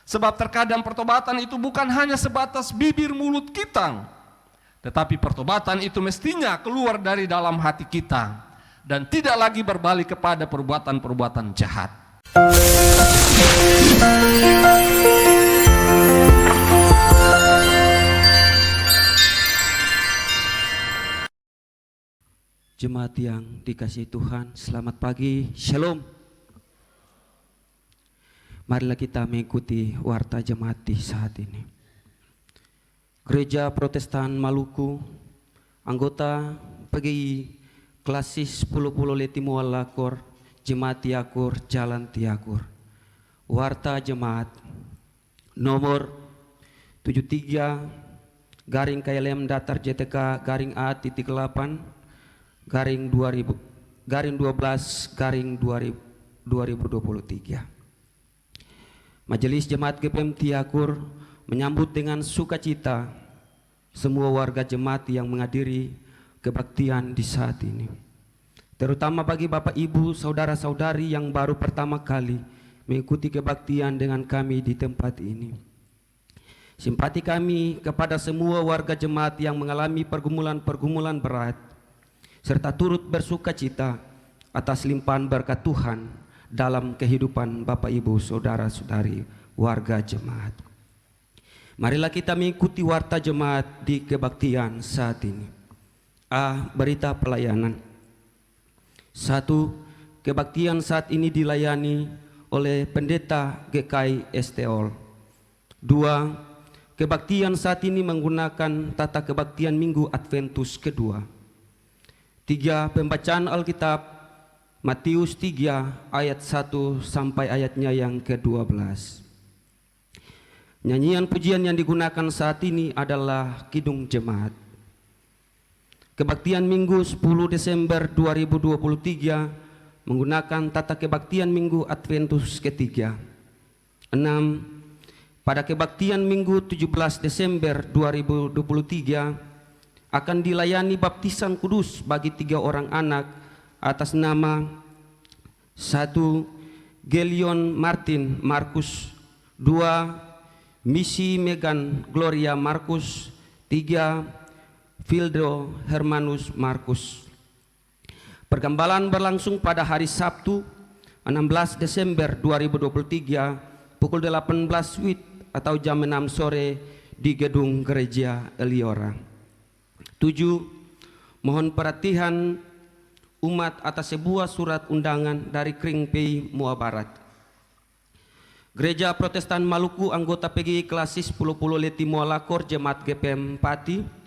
Sebab terkadang pertobatan itu bukan hanya sebatas bibir mulut kita, tetapi pertobatan itu mestinya keluar dari dalam hati kita dan tidak lagi berbalik kepada perbuatan-perbuatan jahat. Jemaat yang dikasihi Tuhan, selamat pagi, Shalom. Marilah kita mengikuti warta jemaat di saat ini. Gereja Protestan Maluku, anggota PGI Klasis 10 Letimual Lakor, Jemaat Tiakur, Jalan Tiakur. Warta jemaat nomor 73 garing KLM Datar JTK garing A titik 8 garing 2000 garing 12 garing 2023. Majelis Jemaat GPM Tiakur menyambut dengan sukacita semua warga jemaat yang menghadiri kebaktian di saat ini, terutama bagi Bapak Ibu saudara-saudari yang baru pertama kali mengikuti kebaktian dengan kami di tempat ini. Simpati kami kepada semua warga jemaat yang mengalami pergumulan-pergumulan berat, serta turut bersukacita atas limpahan berkat Tuhan dalam kehidupan Bapak Ibu saudara-saudari warga jemaat. Marilah kita mengikuti warta jemaat di kebaktian saat ini. A. Berita pelayanan. 1. Kebaktian saat ini dilayani oleh Pendeta GKI Esteol. 2. Kebaktian saat ini menggunakan tata kebaktian Minggu Adventus kedua. 3. Pembacaan Alkitab Matius 3 ayat 1 sampai ayatnya yang ke-12. Nyanyian pujian yang digunakan saat ini adalah Kidung Jemaat. Kebaktian Minggu 10 Desember 2023 menggunakan tata kebaktian Minggu Adventus ketiga. 6. Pada kebaktian Minggu 17 Desember 2023 akan dilayani baptisan kudus bagi 3 orang anak atas nama 1. Gelion Martin Markus, 2. Misi Megan Gloria Markus, 3. Fildo Hermanus Markus. Pergambalan berlangsung pada hari Sabtu 16 Desember 2023 pukul 18 WIB atau jam 6 sore di gedung gereja Eliora. 7. Mohon perhatian umat atas sebuah surat undangan dari Kring PI Mua Barat. Gereja Protestan Maluku anggota PGI Klasis 10 Letimual Lakor Jemaat GPM Pati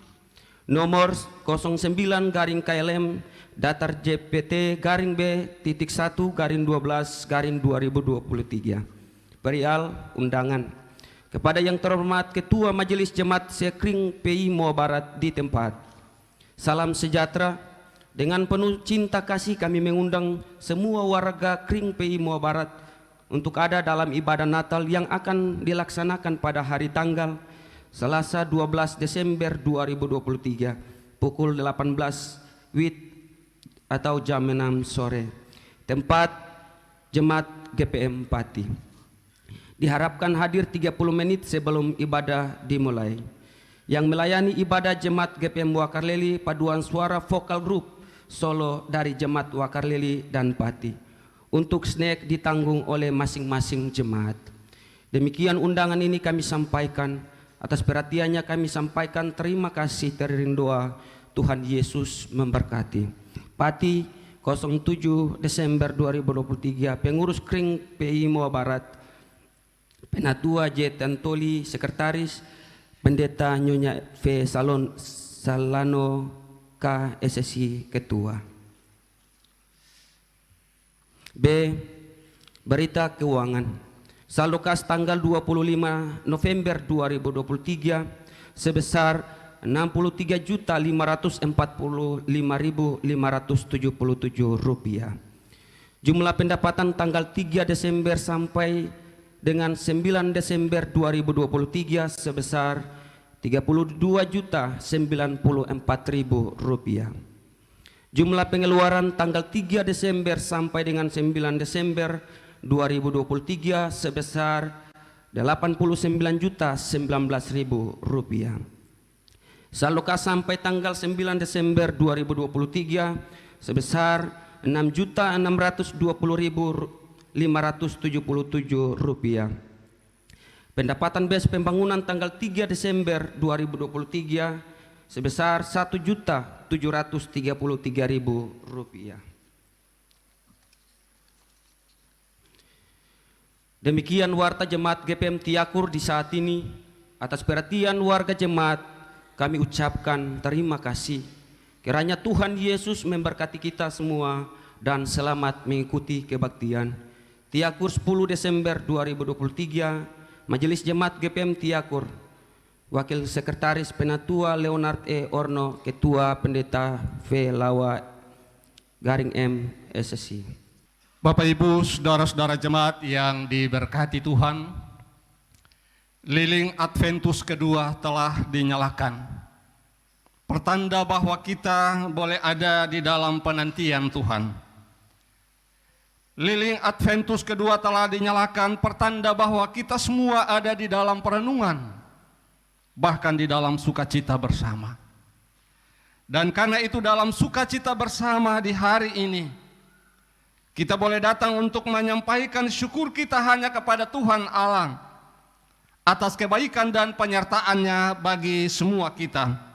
nomor 09 garing KLM Datar JPT garing B titik 1 garing 12 garing 2023. Perihal undangan kepada yang terhormat Ketua Majelis Jemaat Sekring PI Mua Barat di tempat. Salam sejahtera. Dengan penuh cinta kasih kami mengundang semua warga Kring PI Mua Barat untuk ada dalam ibadah Natal yang akan dilaksanakan pada hari tanggal Selasa 12 Desember 2023 pukul 18 WIB atau jam 6 sore. Tempat Jemaat GPM Pati. Diharapkan hadir 30 menit sebelum ibadah dimulai. Yang melayani ibadah Jemaat GPM Wakarleli Paduan Suara Vokal Group solo dari Jemaat Wakarleli dan Pati. Untuk snack ditanggung oleh masing-masing jemaat. Demikian undangan ini kami sampaikan. Atas perhatiannya kami sampaikan terima kasih teriring doa. Tuhan Yesus memberkati. Pati 07 Desember 2023 Pengurus Kring PI Mua Barat, Penatua J. Tantoli Sekretaris, Pendeta Nyonya V. Salano KSSI Ketua. B. Berita keuangan. Saldo kas tanggal 25 November 2023 sebesar Rp65.545.577. Jumlah pendapatan tanggal 3 Desember sampai dengan 9 Desember 2023 sebesar Rp32.094.000. Jumlah pengeluaran tanggal 3 Desember sampai dengan 9 Desember 2023 sebesar Rp89.019.000. Saldo kas sampai tanggal 9 Desember 2023 sebesar Rp6.620.577. Pendapatan BES pembangunan tanggal 3 Desember 2023 sebesar Rp1.733.000. Demikian warta jemaat GPM Tiakur di saat ini. Atas perhatian warga jemaat kami ucapkan terima kasih. Kiranya Tuhan Yesus memberkati kita semua dan selamat mengikuti kebaktian. Tiakur 10 Desember 2023, Majelis Jemaat GPM Tiakur, Wakil Sekretaris Penatua Leonard E. Orno, Ketua Pendeta V. Lawa Garing M. SSI. Bapak Ibu, saudara-saudara jemaat yang diberkati Tuhan, lilin Adventus kedua telah dinyalakan. Pertanda bahwa kita boleh ada di dalam penantian Tuhan. Lilin Adventus kedua telah dinyalakan, pertanda bahwa kita semua ada di dalam perenungan, bahkan di dalam sukacita bersama. Dan karena itu dalam sukacita bersama di hari ini, kita boleh datang untuk menyampaikan syukur kita hanya kepada Tuhan Allah atas kebaikan dan penyertaannya bagi semua kita.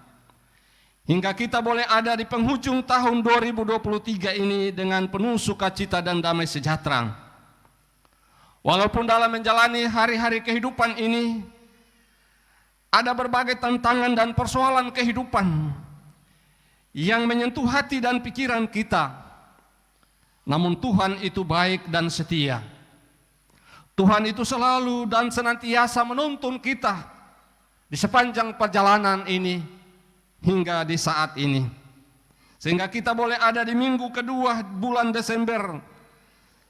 Hingga kita boleh ada di penghujung tahun 2023 ini dengan penuh sukacita dan damai sejahtera. Walaupun dalam menjalani hari-hari kehidupan ini ada berbagai tantangan dan persoalan kehidupan yang menyentuh hati dan pikiran kita, namun Tuhan itu baik dan setia. Tuhan itu selalu dan senantiasa menuntun kita di sepanjang perjalanan ini hingga di saat ini. Sehingga kita boleh ada di minggu kedua bulan Desember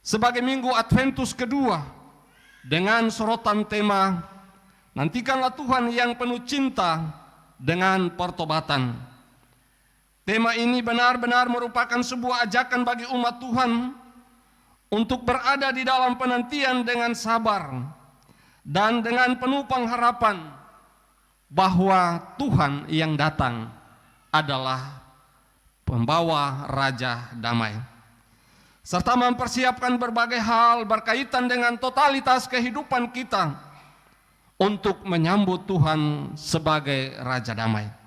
sebagai minggu Adventus kedua dengan sorotan tema nantikanlah Tuhan yang penuh cinta dengan pertobatan. Tema ini benar-benar merupakan sebuah ajakan bagi umat Tuhan untuk berada di dalam penantian dengan sabar dan dengan penuh pengharapan bahwa Tuhan yang datang adalah pembawa Raja Damai, serta mempersiapkan berbagai hal berkaitan dengan totalitas kehidupan kita untuk menyambut Tuhan sebagai Raja Damai.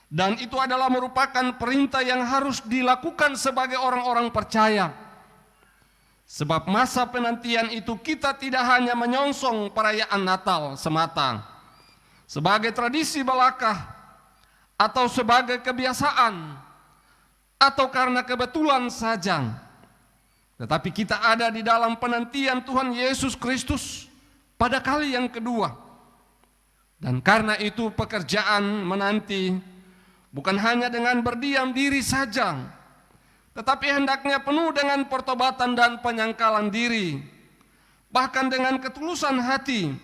Dan itu adalah merupakan perintah yang harus dilakukan sebagai orang-orang percaya. Sebab masa penantian itu kita tidak hanya menyongsong perayaan Natal semata sebagai tradisi belaka atau sebagai kebiasaan atau karena kebetulan saja, tetapi kita ada di dalam penantian Tuhan Yesus Kristus pada kali yang kedua. Dan karena itu pekerjaan menanti bukan hanya dengan berdiam diri saja, tetapi hendaknya penuh dengan pertobatan dan penyangkalan diri, bahkan dengan ketulusan hati.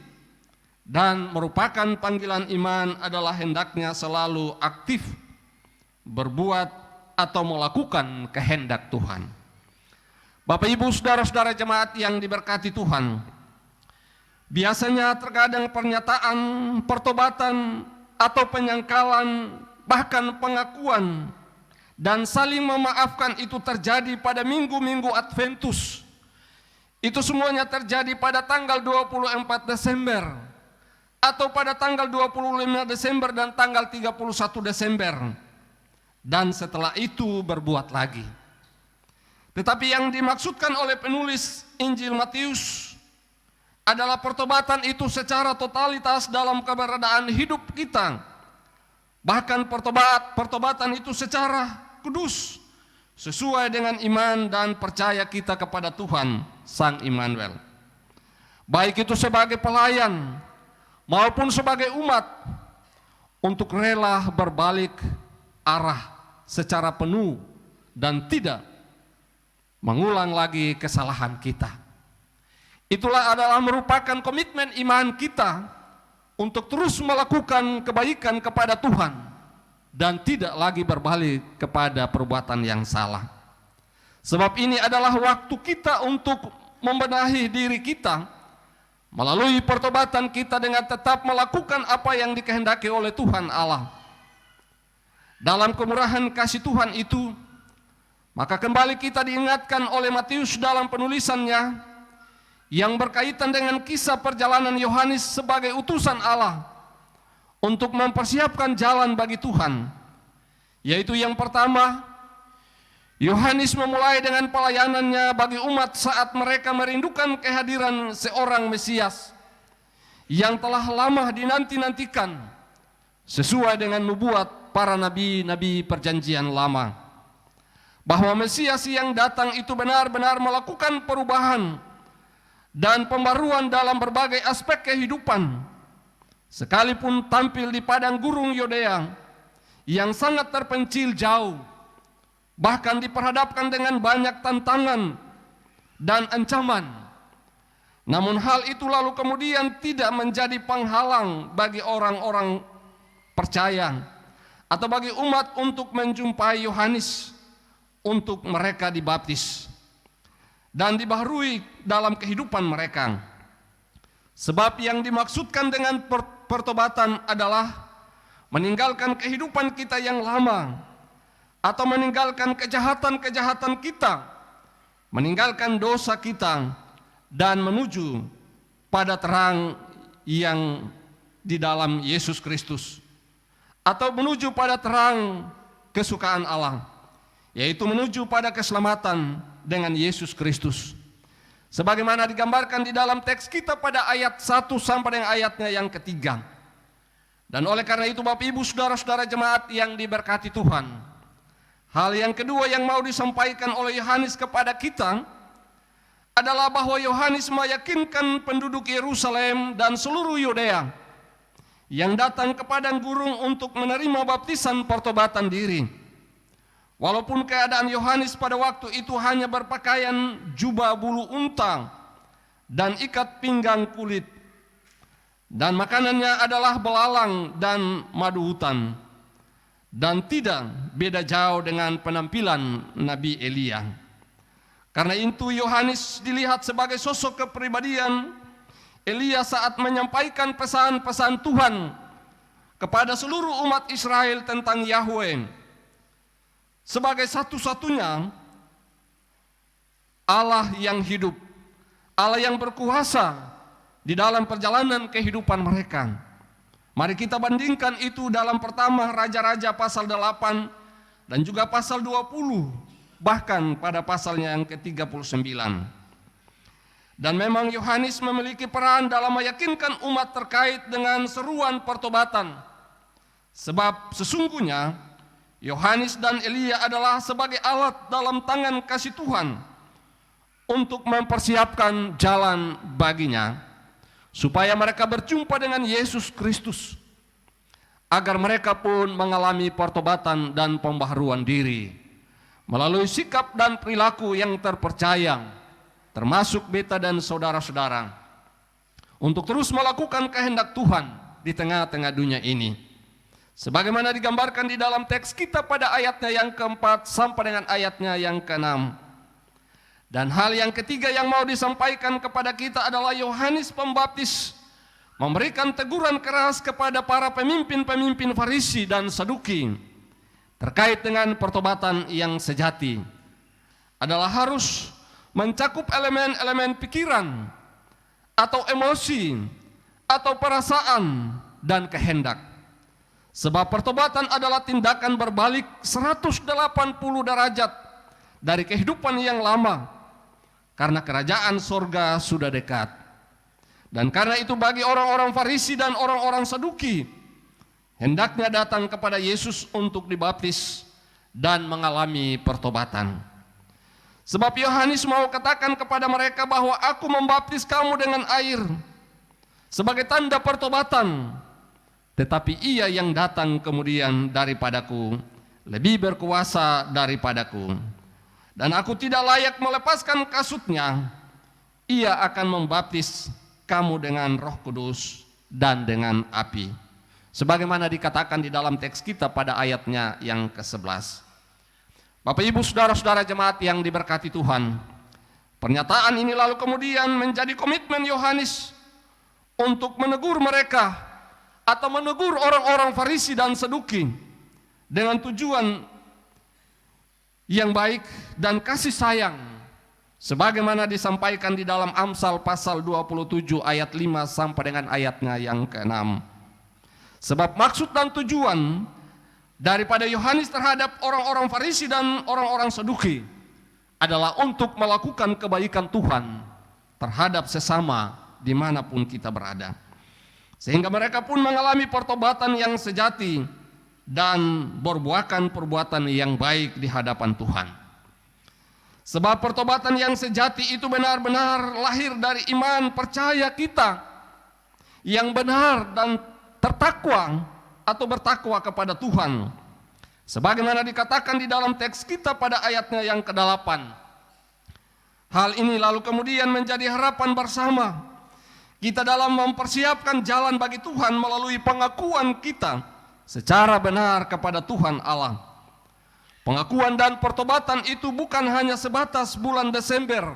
Dan merupakan panggilan iman adalah hendaknya selalu aktif berbuat atau melakukan kehendak Tuhan. Bapak Ibu saudara-saudara jemaat yang diberkati Tuhan, biasanya terkadang pernyataan pertobatan atau penyangkalan, bahkan pengakuan dan saling memaafkan itu terjadi pada minggu-minggu Adventus. Itu semuanya terjadi pada tanggal 24 Desember atau pada tanggal 25 Desember dan tanggal 31 Desember. Dan setelah itu berbuat lagi. Tetapi yang dimaksudkan oleh penulis Injil Matius adalah pertobatan itu secara totalitas dalam keberadaan hidup kita. Bahkan pertobatan itu secara kudus, sesuai dengan iman dan percaya kita kepada Tuhan Sang Immanuel. Baik itu sebagai pelayan maupun sebagai umat, untuk rela berbalik arah secara penuh dan tidak mengulang lagi kesalahan kita. Itulah adalah merupakan komitmen iman kita untuk terus melakukan kebaikan kepada Tuhan dan tidak lagi berbalik kepada perbuatan yang salah. Sebab ini adalah waktu kita untuk membenahi diri kita melalui pertobatan kita dengan tetap melakukan apa yang dikehendaki oleh Tuhan Allah. Dalam kemurahan kasih Tuhan itu, maka kembali kita diingatkan oleh Matius dalam penulisannya yang berkaitan dengan kisah perjalanan Yohanes sebagai utusan Allah untuk mempersiapkan jalan bagi Tuhan. Yaitu yang pertama, Yohanes memulai dengan pelayanannya bagi umat saat mereka merindukan kehadiran seorang Mesias yang telah lama dinanti-nantikan sesuai dengan nubuat para nabi-nabi perjanjian lama, bahwa Mesias yang datang itu benar-benar melakukan perubahan dan pembaruan dalam berbagai aspek kehidupan, sekalipun tampil di padang gurun Yudea yang sangat terpencil jauh, bahkan diperhadapkan dengan banyak tantangan dan ancaman. Namun hal itu lalu kemudian tidak menjadi penghalang bagi orang-orang percaya atau bagi umat untuk menjumpai Yohanes, untuk mereka dibaptis dan dibaharui dalam kehidupan mereka. Sebab yang dimaksudkan dengan pertobatan adalah meninggalkan kehidupan kita yang lama, atau meninggalkan kejahatan-kejahatan kita, meninggalkan dosa kita, dan menuju pada terang yang di dalam Yesus Kristus, atau menuju pada terang kesukaan Allah, yaitu menuju pada keselamatan dengan Yesus Kristus. Sebagaimana digambarkan di dalam teks kita pada ayat 1 sampai dengan ayatnya yang ketiga. Dan oleh karena itu Bapak Ibu saudara-saudara jemaat yang diberkati Tuhan, hal yang kedua yang mau disampaikan oleh Yohanes kepada kita adalah bahwa Yohanes meyakinkan penduduk Yerusalem dan seluruh Yudea yang datang ke padang gurun untuk menerima baptisan pertobatan diri. Walaupun keadaan Yohanes pada waktu itu hanya berpakaian jubah bulu unta dan ikat pinggang kulit, dan makanannya adalah belalang dan madu hutan, dan tidak beda jauh dengan penampilan Nabi Elia. Karena itu Yohanes dilihat sebagai sosok kepribadian Elia saat menyampaikan pesan-pesan Tuhan kepada seluruh umat Israel tentang Yahweh sebagai satu-satunya Allah yang hidup, Allah yang berkuasa di dalam perjalanan kehidupan mereka. Mari kita bandingkan itu dalam pertama Raja-Raja pasal 8 dan juga pasal 20, bahkan pada pasalnya yang ke-39. Dan memang Yohanes memiliki peran dalam meyakinkan umat terkait dengan seruan pertobatan. Sebab sesungguhnya Yohanes dan Elia adalah sebagai alat dalam tangan kasih Tuhan untuk mempersiapkan jalan baginya, supaya mereka berjumpa dengan Yesus Kristus, agar mereka pun mengalami pertobatan dan pembaharuan diri melalui sikap dan perilaku yang terpercaya, termasuk beta dan saudara-saudara, untuk terus melakukan kehendak Tuhan di tengah-tengah dunia ini, sebagaimana digambarkan di dalam teks kita pada ayatnya yang keempat sampai dengan ayatnya yang keenam. Dan hal yang ketiga yang mau disampaikan kepada kita adalah Yohanes Pembaptis memberikan teguran keras kepada para pemimpin-pemimpin Farisi dan Saduki terkait dengan pertobatan yang sejati adalah harus mencakup elemen-elemen pikiran atau emosi atau perasaan dan kehendak. Sebab pertobatan adalah tindakan berbalik 180 derajat dari kehidupan yang lama, karena kerajaan sorga sudah dekat. Dan karena itu bagi orang-orang Farisi dan orang-orang Saduki, hendaknya datang kepada Yesus untuk dibaptis dan mengalami pertobatan. Sebab Yohanes mau katakan kepada mereka bahwa aku membaptis kamu dengan air sebagai tanda pertobatan, tetapi ia yang datang kemudian daripadaku lebih berkuasa daripadaku, dan aku tidak layak melepaskan kasutnya. Ia akan membaptis kamu dengan Roh Kudus dan dengan api, sebagaimana dikatakan di dalam teks kita pada ayatnya yang ke-11. Bapak Ibu saudara-saudara jemaat yang diberkati Tuhan, pernyataan ini lalu kemudian menjadi komitmen Yohanes untuk menegur mereka atau menegur orang-orang Farisi dan Saduki dengan tujuan yang baik dan kasih sayang, sebagaimana disampaikan di dalam Amsal pasal 27 ayat 5 sampai dengan ayatnya yang ke-6. Sebab maksud dan tujuan daripada Yohanes terhadap orang-orang Farisi dan orang-orang Saduki adalah untuk melakukan kebaikan Tuhan terhadap sesama dimanapun kita berada, sehingga mereka pun mengalami pertobatan yang sejati dan berbuahkan perbuatan yang baik di hadapan Tuhan. Sebab pertobatan yang sejati itu benar-benar lahir dari iman percaya kita yang benar dan tertakwa atau bertakwa kepada Tuhan, sebagaimana dikatakan di dalam teks kita pada ayatnya yang ke-8. Hal ini lalu kemudian menjadi harapan bersama kita dalam mempersiapkan jalan bagi Tuhan melalui pengakuan kita secara benar kepada Tuhan Allah. Pengakuan dan pertobatan itu bukan hanya sebatas bulan Desember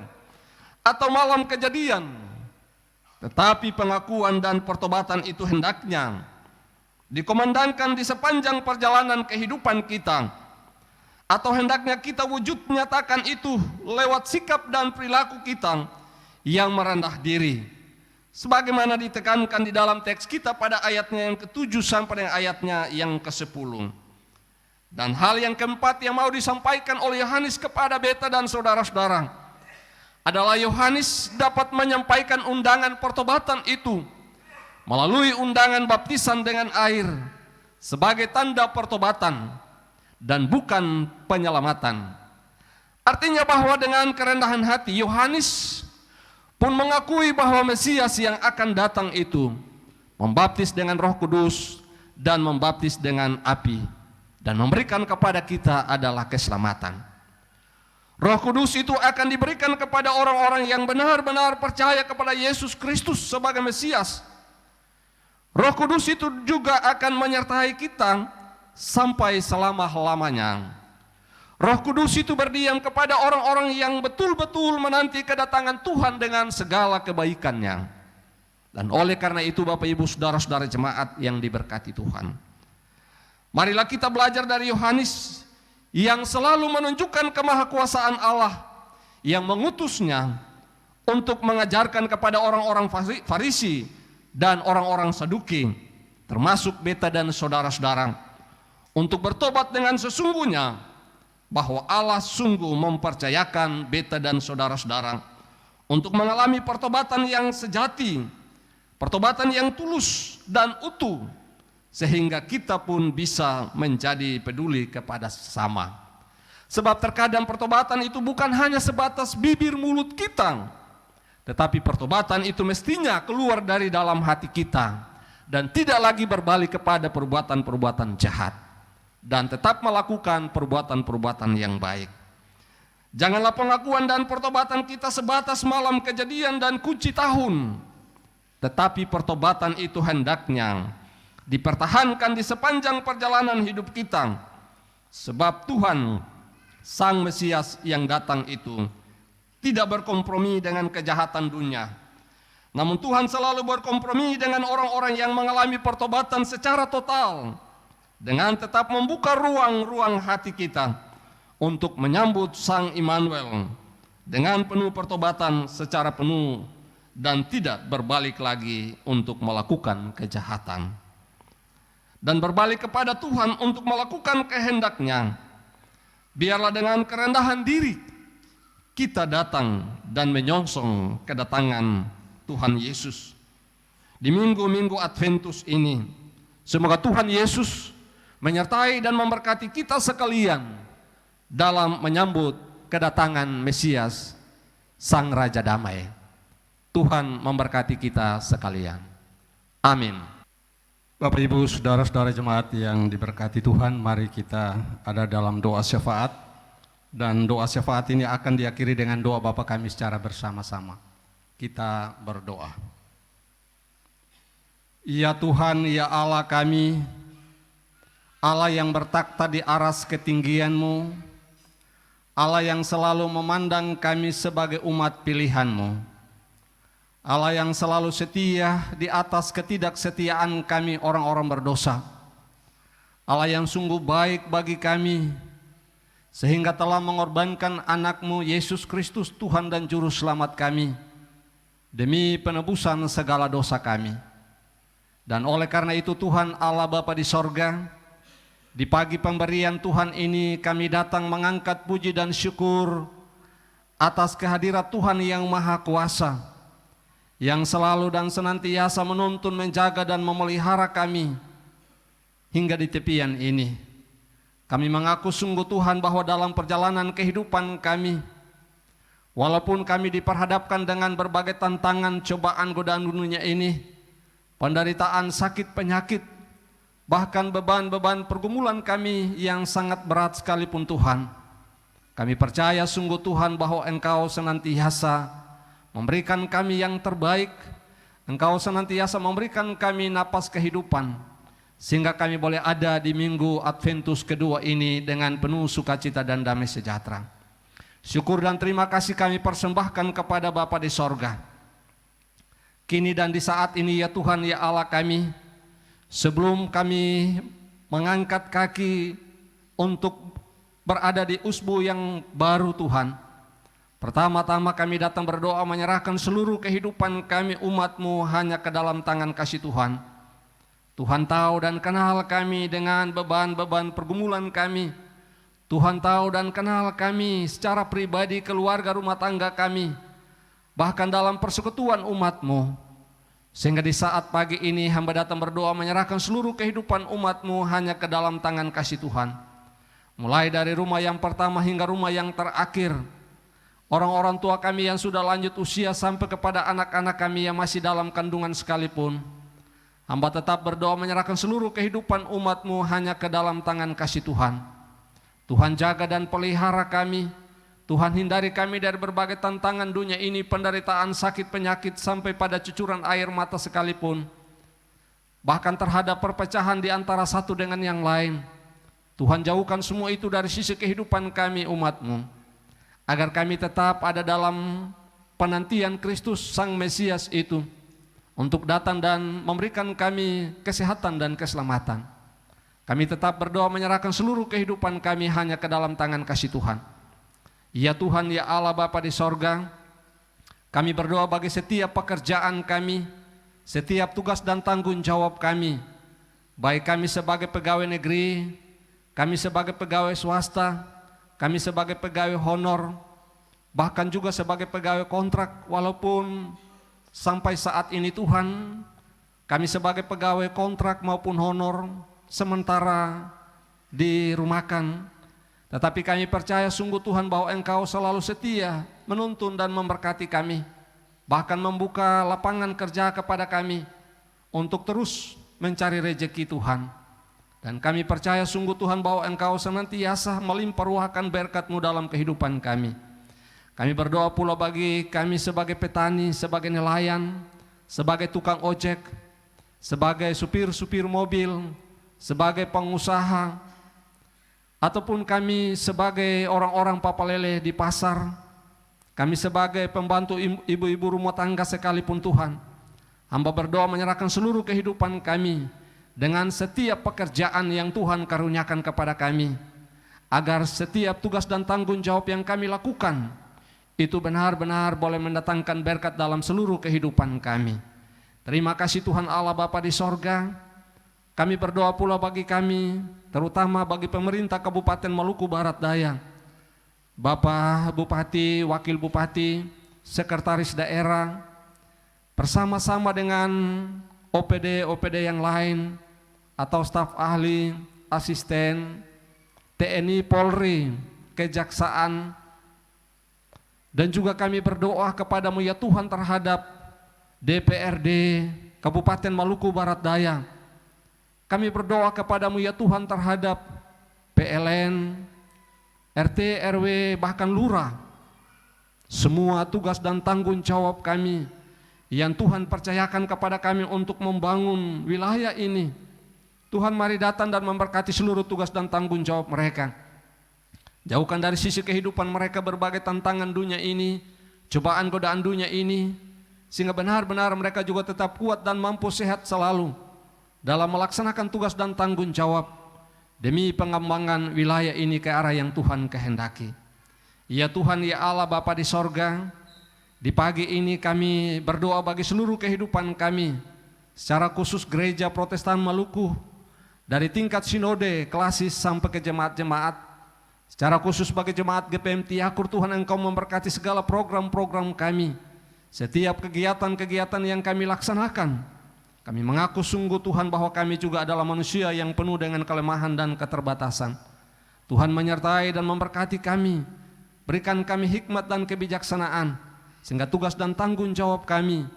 atau malam kejadian, tetapi pengakuan dan pertobatan itu hendaknya dikomandangkan di sepanjang perjalanan kehidupan kita, atau hendaknya kita wujud menyatakan itu lewat sikap dan perilaku kita yang merendah diri, sebagaimana ditekankan di dalam teks kita pada ayatnya yang ke-7 sampai dengan ayatnya yang ke-10. Dan hal yang keempat yang mau disampaikan oleh Yohanes kepada beta dan saudara-saudara adalah Yohanes dapat menyampaikan undangan pertobatan itu melalui undangan baptisan dengan air sebagai tanda pertobatan dan bukan penyelamatan. Artinya bahwa dengan kerendahan hati Yohanes pun mengakui bahwa Mesias yang akan datang itu membaptis dengan Roh Kudus dan membaptis dengan api dan memberikan kepada kita adalah keselamatan. Roh Kudus itu akan diberikan kepada orang-orang yang benar-benar percaya kepada Yesus Kristus sebagai Mesias. Roh Kudus itu juga akan menyertai kita sampai selama-lamanya. Roh Kudus itu berdiam kepada orang-orang yang betul-betul menanti kedatangan Tuhan dengan segala kebaikannya. Dan oleh karena itu Bapak Ibu saudara-saudara jemaat yang diberkati Tuhan, marilah kita belajar dari Yohanes yang selalu menunjukkan kemahakuasaan Allah yang mengutusnya untuk mengajarkan kepada orang-orang Farisi dan orang-orang Saduki, termasuk beta dan saudara-saudara, untuk bertobat dengan sesungguhnya, bahwa Allah sungguh mempercayakan beta dan saudara-saudara untuk mengalami pertobatan yang sejati, pertobatan yang tulus dan utuh, sehingga kita pun bisa menjadi peduli kepada sesama. Sebab terkadang pertobatan itu bukan hanya sebatas bibir mulut kita, tetapi pertobatan itu mestinya keluar dari dalam hati kita dan tidak lagi berbalik kepada perbuatan-perbuatan jahat, dan tetap melakukan perbuatan-perbuatan yang baik. Janganlah pengakuan dan pertobatan kita sebatas malam kejadian dan kunci tahun, tetapi pertobatan itu hendaknya dipertahankan di sepanjang perjalanan hidup kita, sebab Tuhan Sang Mesias yang datang itu tidak berkompromi dengan kejahatan dunia, namun Tuhan selalu berkompromi dengan orang-orang yang mengalami pertobatan secara total, dengan tetap membuka ruang-ruang hati kita untuk menyambut Sang Immanuel dengan penuh pertobatan secara penuh dan tidak berbalik lagi untuk melakukan kejahatan dan berbalik kepada Tuhan untuk melakukan kehendak-Nya. Biarlah dengan kerendahan diri kita datang dan menyongsong kedatangan Tuhan Yesus di minggu-minggu Adventus ini. Semoga Tuhan Yesus menyertai dan memberkati kita sekalian dalam menyambut kedatangan Mesias, Sang Raja Damai. Tuhan memberkati kita sekalian. Amin. Bapak Ibu saudara-saudara jemaat yang diberkati Tuhan, mari kita ada dalam doa syafaat, dan doa syafaat ini akan diakhiri dengan doa Bapa kami secara bersama-sama. Kita berdoa. Ya Tuhan, ya Allah kami, Allah yang bertakhta di aras ketinggian-Mu, Allah yang selalu memandang kami sebagai umat pilihan-Mu, Allah yang selalu setia di atas ketidaksetiaan kami orang-orang berdosa. Allah yang sungguh baik bagi kami, sehingga telah mengorbankan anak-Mu Yesus Kristus Tuhan dan Juru Selamat kami, demi penebusan segala dosa kami. Dan oleh karena itu Tuhan Allah Bapa di sorga, di pagi pemberian Tuhan ini kami datang mengangkat puji dan syukur atas kehadirat Tuhan yang Maha Kuasa, yang selalu dan senantiasa menuntun, menjaga dan memelihara kami hingga di tepian ini. Kami mengaku sungguh Tuhan bahwa dalam perjalanan kehidupan kami, walaupun kami diperhadapkan dengan berbagai tantangan, cobaan, godaan dunia ini, penderitaan, sakit, penyakit, bahkan beban-beban pergumulan kami yang sangat berat sekalipun Tuhan, kami percaya sungguh Tuhan bahwa Engkau senantiasa memberikan kami yang terbaik. Engkau senantiasa memberikan kami napas kehidupan, sehingga kami boleh ada di minggu Adventus kedua ini dengan penuh sukacita dan damai sejahtera. Syukur dan terima kasih kami persembahkan kepada Bapa di sorga. Kini dan di saat ini ya Tuhan ya Allah kami, sebelum kami mengangkat kaki untuk berada di usbu yang baru Tuhan, pertama-tama kami datang berdoa menyerahkan seluruh kehidupan kami umat-Mu hanya ke dalam tangan kasih Tuhan. Tuhan tahu dan kenal kami dengan beban-beban pergumulan kami. Tuhan tahu dan kenal kami secara pribadi, keluarga, rumah tangga kami, bahkan dalam persekutuan umat-Mu. Sehingga di saat pagi ini hamba datang berdoa menyerahkan seluruh kehidupan umat-Mu hanya ke dalam tangan kasih Tuhan. Mulai dari rumah yang pertama hingga rumah yang terakhir, orang-orang tua kami yang sudah lanjut usia sampai kepada anak-anak kami yang masih dalam kandungan sekalipun, hamba tetap berdoa menyerahkan seluruh kehidupan umat-Mu hanya ke dalam tangan kasih Tuhan. Tuhan jaga dan pelihara kami. Tuhan hindari kami dari berbagai tantangan dunia ini, penderitaan, sakit, penyakit, sampai pada cucuran air mata sekalipun, bahkan terhadap perpecahan di antara satu dengan yang lain. Tuhan jauhkan semua itu dari sisi kehidupan kami umat-Mu, agar kami tetap ada dalam penantian Kristus Sang Mesias itu, untuk datang dan memberikan kami kesehatan dan keselamatan. Kami tetap berdoa menyerahkan seluruh kehidupan kami hanya ke dalam tangan kasih Tuhan. Ya Tuhan ya Allah Bapa di sorga, kami berdoa bagi setiap pekerjaan kami, setiap tugas dan tanggung jawab kami, baik kami sebagai pegawai negeri, kami sebagai pegawai swasta, kami sebagai pegawai honor, bahkan juga sebagai pegawai kontrak. Walaupun sampai saat ini Tuhan, kami sebagai pegawai kontrak maupun honor sementara dirumahkan, tetapi kami percaya sungguh Tuhan bahwa Engkau selalu setia menuntun dan memberkati kami, bahkan membuka lapangan kerja kepada kami untuk terus mencari rejeki Tuhan. Dan kami percaya sungguh Tuhan bahwa Engkau senantiasa melimpah ruahkan berkat-Mu dalam kehidupan kami. Kami berdoa pula bagi kami sebagai petani, sebagai nelayan, sebagai tukang ojek, sebagai supir-supir mobil, sebagai pengusaha, ataupun kami sebagai orang-orang papalele di pasar, kami sebagai pembantu ibu-ibu rumah tangga sekalipun Tuhan, hamba berdoa menyerahkan seluruh kehidupan kami dengan setiap pekerjaan yang Tuhan karuniakan kepada kami, agar setiap tugas dan tanggung jawab yang kami lakukan itu benar-benar boleh mendatangkan berkat dalam seluruh kehidupan kami. Terima kasih Tuhan Allah Bapa di sorga. Kami berdoa pula bagi kami, terutama bagi pemerintah Kabupaten Maluku Barat Daya, Bapak Bupati, Wakil Bupati, Sekretaris Daerah, bersama-sama dengan OPD yang lain, atau staf ahli, asisten, TNI, Polri, Kejaksaan, dan juga kami berdoa kepada-Mu ya Tuhan terhadap DPRD Kabupaten Maluku Barat Daya. Kami berdoa kepada-Mu ya Tuhan terhadap PLN, RT, RW, bahkan lurah. Semua tugas dan tanggung jawab kami yang Tuhan percayakan kepada kami untuk membangun wilayah ini, Tuhan mari datang dan memberkati seluruh tugas dan tanggung jawab mereka. Jauhkan dari sisi kehidupan mereka berbagai tantangan dunia ini, cobaan godaan dunia ini, sehingga benar-benar mereka juga tetap kuat dan mampu sehat selalu dalam melaksanakan tugas dan tanggung jawab demi pengembangan wilayah ini ke arah yang Tuhan kehendaki. Ya Tuhan, ya Allah Bapa di sorga, di pagi ini kami berdoa bagi seluruh kehidupan kami, secara khusus Gereja Protestan Maluku, dari tingkat sinode, klasis sampai ke jemaat-jemaat, secara khusus bagi jemaat GPM Tiakur. Tuhan, Engkau memberkati segala program-program kami, setiap kegiatan-kegiatan yang kami laksanakan. Kami mengaku sungguh Tuhan bahwa kami juga adalah manusia yang penuh dengan kelemahan dan keterbatasan. Tuhan menyertai dan memberkati kami, berikan kami hikmat dan kebijaksanaan, sehingga tugas dan tanggung jawab kami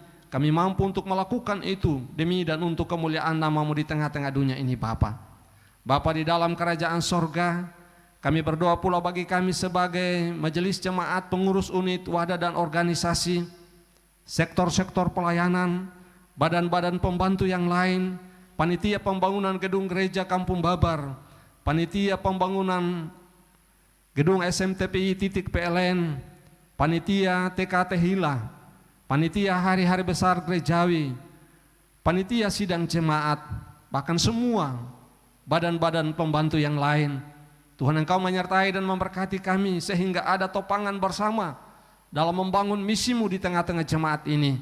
mampu untuk melakukan itu demi dan untuk kemuliaan nama-Mu di tengah-tengah dunia ini Bapa. Bapa di dalam kerajaan sorga, kami berdoa pula bagi kami sebagai majelis jemaat, pengurus unit, wadah dan organisasi, sektor-sektor pelayanan, badan-badan pembantu yang lain, panitia pembangunan gedung gereja Kampung Babar, panitia pembangunan gedung SMTPI titik PLN, panitia TKT Hila, panitia hari-hari besar gerejawi, panitia sidang jemaat, bahkan semua badan-badan pembantu yang lain. Tuhan, Engkau menyertai dan memberkati kami sehingga ada topangan bersama dalam membangun misi-Mu di tengah-tengah jemaat ini,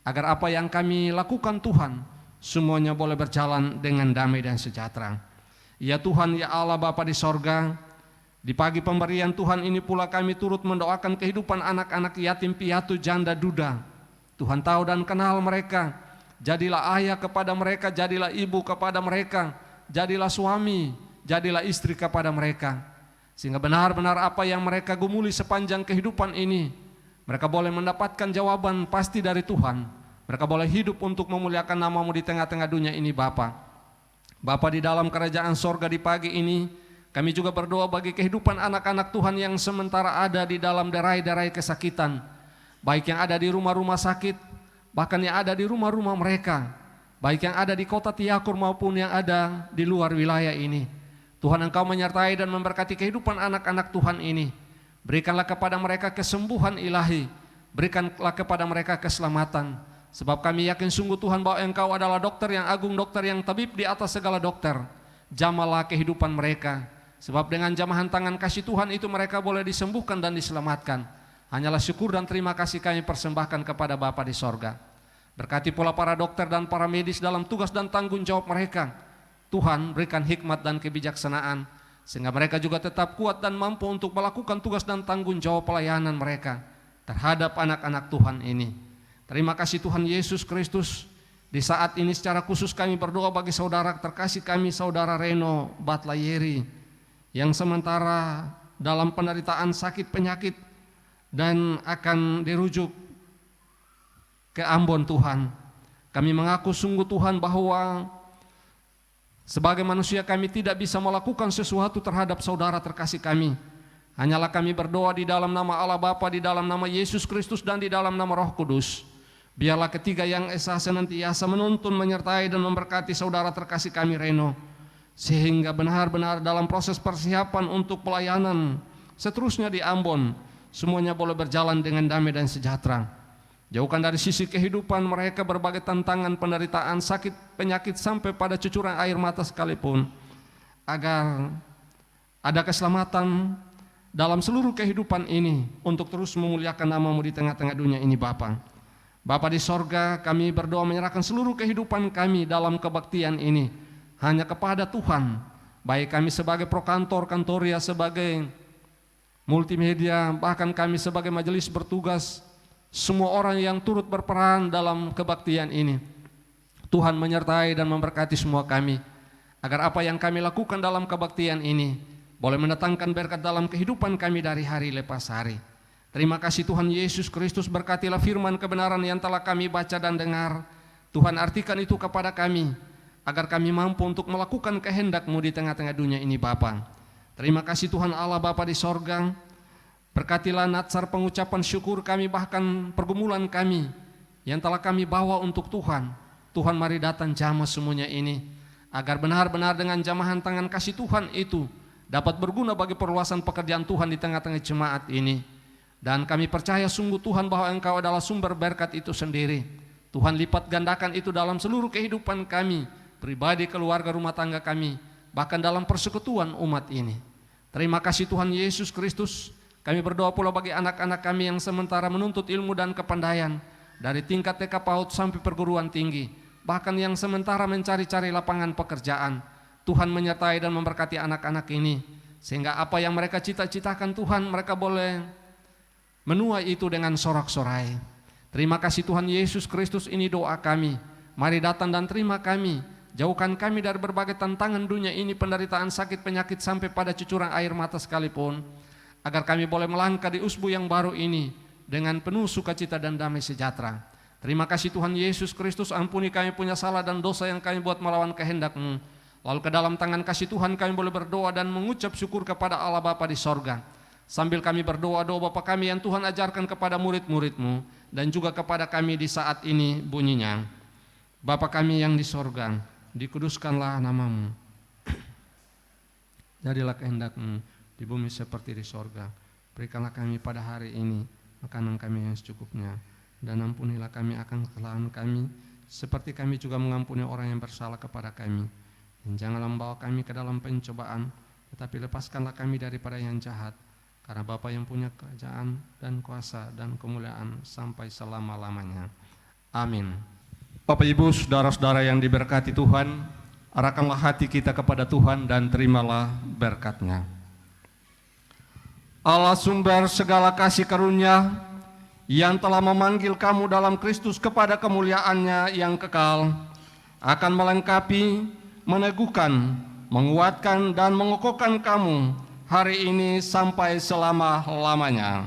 agar apa yang kami lakukan Tuhan semuanya boleh berjalan dengan damai dan sejahtera. Ya Tuhan, ya Allah Bapa di sorga, di pagi pemberian Tuhan ini pula kami turut mendoakan kehidupan anak-anak yatim piatu, janda duda. Tuhan tahu dan kenal mereka, jadilah ayah kepada mereka, jadilah ibu kepada mereka, jadilah suami, jadilah istri kepada mereka, sehingga benar-benar apa yang mereka gumuli sepanjang kehidupan ini, mereka boleh mendapatkan jawaban pasti dari Tuhan. Mereka boleh hidup untuk memuliakan nama-Mu di tengah-tengah dunia ini Bapa. Bapa di dalam kerajaan sorga, di pagi ini kami juga berdoa bagi kehidupan anak-anak Tuhan yang sementara ada di dalam derai-derai kesakitan, baik yang ada di rumah-rumah sakit, bahkan yang ada di rumah-rumah mereka, baik yang ada di kota Tiakur maupun yang ada di luar wilayah ini. Tuhan, Engkau menyertai dan memberkati kehidupan anak-anak Tuhan ini. Berikanlah kepada mereka kesembuhan ilahi, berikanlah kepada mereka keselamatan. Sebab kami yakin sungguh Tuhan bahwa Engkau adalah dokter yang agung, dokter yang tabib di atas segala dokter. Jamalah kehidupan mereka, sebab dengan jamahan tangan kasih Tuhan itu mereka boleh disembuhkan dan diselamatkan. Hanyalah syukur dan terima kasih kami persembahkan kepada Bapa di sorga. Berkati pula para dokter dan para medis dalam tugas dan tanggung jawab mereka. Tuhan, berikan hikmat dan kebijaksanaan, sehingga mereka juga tetap kuat dan mampu untuk melakukan tugas dan tanggung jawab pelayanan mereka terhadap anak-anak Tuhan ini. Terima kasih Tuhan Yesus Kristus. Di saat ini secara khusus kami berdoa bagi saudara terkasih kami, saudara Reno Batlayeri, yang sementara dalam penderitaan sakit penyakit dan akan dirujuk ke Ambon Tuhan. Kami mengaku sungguh Tuhan bahwa sebagai manusia kami tidak bisa melakukan sesuatu terhadap saudara terkasih kami. Hanyalah kami berdoa di dalam nama Allah Bapa, di dalam nama Yesus Kristus dan di dalam nama Roh Kudus. Biarlah ketiga yang esa senantiasa menuntun, menyertai dan memberkati saudara terkasih kami Reno, sehingga benar-benar dalam proses persiapan untuk pelayanan seterusnya di Ambon, semuanya boleh berjalan dengan damai dan sejahtera. Jauhkan dari sisi kehidupan mereka berbagai tantangan, penderitaan, sakit, penyakit sampai pada cucuran air mata sekalipun, agar ada keselamatan dalam seluruh kehidupan ini untuk terus memuliakan nama-Mu di tengah-tengah dunia ini Bapa. Bapa di sorga, kami berdoa menyerahkan seluruh kehidupan kami dalam kebaktian ini hanya kepada Tuhan, baik kami sebagai prokantor, kantoria, sebagai multimedia, bahkan kami sebagai majelis bertugas, semua orang yang turut berperan dalam kebaktian ini. Tuhan menyertai dan memberkati semua kami, agar apa yang kami lakukan dalam kebaktian ini boleh mendatangkan berkat dalam kehidupan kami dari hari lepas hari. Terima kasih Tuhan Yesus Kristus, berkatilah firman kebenaran yang telah kami baca dan dengar. Tuhan, artikan itu kepada kami, agar kami mampu untuk melakukan kehendak-Mu di tengah-tengah dunia ini Bapa. Terima kasih Tuhan Allah Bapa di sorga. Berkatilah natsar pengucapan syukur kami, bahkan pergumulan kami yang telah kami bawa untuk Tuhan. Tuhan, mari datang jamah semuanya ini, agar benar-benar dengan jamahan tangan kasih Tuhan itu dapat berguna bagi perluasan pekerjaan Tuhan di tengah-tengah jemaat ini. Dan kami percaya sungguh Tuhan bahwa Engkau adalah sumber berkat itu sendiri. Tuhan lipat gandakan itu dalam seluruh kehidupan kami, pribadi, keluarga, rumah tangga kami, bahkan dalam persekutuan umat ini. Terima kasih Tuhan Yesus Kristus. Kami berdoa pula bagi anak-anak kami yang sementara menuntut ilmu dan kepandaian dari tingkat TK PAUD sampai perguruan tinggi, bahkan yang sementara mencari-cari lapangan pekerjaan. Tuhan menyertai dan memberkati anak-anak ini, sehingga apa yang mereka cita-citakan Tuhan, mereka boleh menuai itu dengan sorak-sorai. Terima kasih Tuhan Yesus Kristus, ini doa kami. Mari datang dan terima kami. Jauhkan kami dari berbagai tantangan dunia ini, penderitaan, sakit, penyakit, sampai pada cucuran air mata sekalipun, agar kami boleh melangkah di usbu yang baru ini dengan penuh sukacita dan damai sejahtera. Terima kasih Tuhan Yesus Kristus, ampuni kami punya salah dan dosa yang kami buat melawan kehendak-Mu. Lalu ke dalam tangan kasih Tuhan kami boleh berdoa dan mengucap syukur kepada Allah Bapa di sorga. Sambil kami berdoa, doa Bapa kami yang Tuhan ajarkan kepada murid-murid-Mu dan juga kepada kami di saat ini bunyinya. Bapa kami yang di sorga, dikuduskanlah nama-Mu. Jadilah kehendak-Mu di bumi seperti di sorga. Berikanlah kami pada hari ini makanan kami yang secukupnya, dan ampunilah kami akan kesalahan kami, seperti kami juga mengampuni orang yang bersalah kepada kami. Dan janganlah membawa kami ke dalam pencobaan, tetapi lepaskanlah kami daripada yang jahat. Karena Bapa yang punya kerajaan dan kuasa dan kemuliaan sampai selama-lamanya. Amin. Bapak Ibu, saudara-saudara yang diberkati Tuhan, arahkanlah hati kita kepada Tuhan dan terimalah berkat-Nya. Allah sumber segala kasih karunia, yang telah memanggil kamu dalam Kristus kepada kemuliaan-Nya yang kekal, akan melengkapi, meneguhkan, menguatkan, dan mengokohkan kamu hari ini sampai selama-lamanya.